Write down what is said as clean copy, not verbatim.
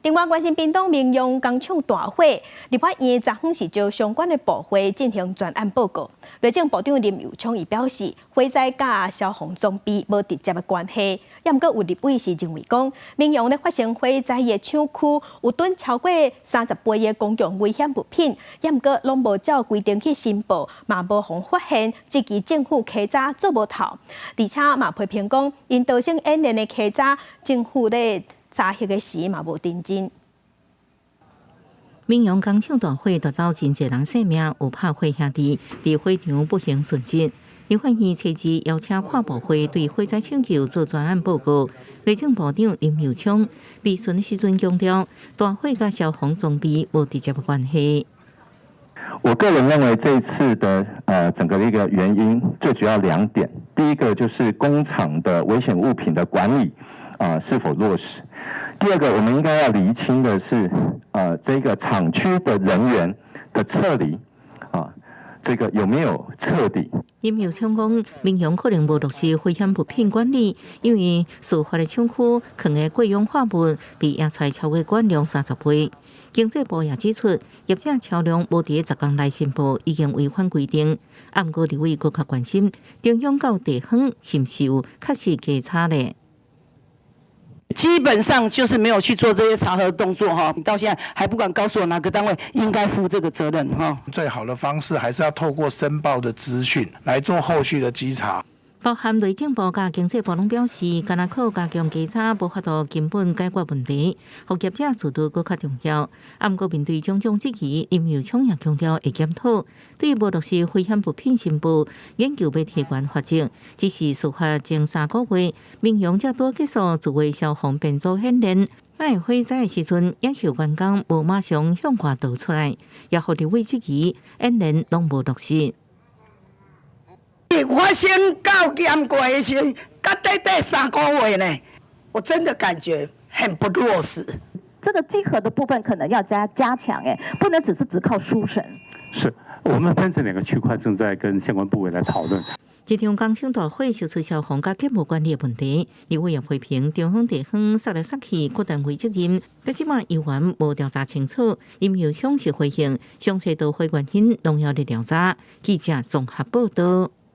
另外，关心屏东民用工厂大火，立法院昨昏是就相关的部会进行专案报告。内政部长林佑昌伊表示，火灾甲消防装备无直接的关系。也毋过有立委是认为讲，民用咧发生火灾的厂区有囤超过30倍的公共危险物品，也毋过拢无照规定去申报，嘛无互发现，即期政府稽查做无头，而且嘛批评讲，因导成演练的稽查，政府咧查核的时嘛无认真。民用工厂大火夺走真侪人性命，有拍火兄弟伫火场不幸殉职。立法院初二邀请跨部会对火灾抢救做专案报告。内政部长林佑昌备询时阵强调，大火甲消防装备无直接的关系。我个人认为这一次的整个的一个原因，最主要2点。第一个就是工厂的危险物品的管理是否落实。第二个，我们应该要厘清的是这个厂区的人员的撤离这个有没有彻底？林佑昌讲，民用可能无落实危险物品管理，因为事发的厂区藏的过氧化物比野菜超过管量30倍。经济部也指出，业者超量无伫10天内申报，已经违反规定。不过，立委搁较关心，中央到地方是毋是有确实稽查呢？基本上就是没有去做这些查核动作哈，你到现在还不敢告诉我哪个单位应该负这个责任哈。最好的方式还是要透过申报的资讯来做后续的稽查。包含内政部甲经济部拢表示，敢若靠加强稽查，无法度根本解决问题，服业者自律搁较重要。不过面对种种质疑，林佑昌也强调会检讨，对于无落实危险物品申报，研究要提悬罚则。只是事发前3个月，民用才拄结束自卫消防编组演练。那火灾的时阵，也是有员工无马上向外逃出来，也互立委质疑演练拢无落实。发生到严过的时候，到短3个月呢，我真的感觉很不落实。这个稽核的部分可能要加强，不能只靠书审。是我们分成2个区块，正在跟相关部委来讨论。这场工厂大火烧出消防甲建物管理的问题，立委也批评中央地方杀来杀去，各单位责任，到即马依然无调查清楚。林佑昌是回应，详细导火原因，拢要来调查。记者综合报道。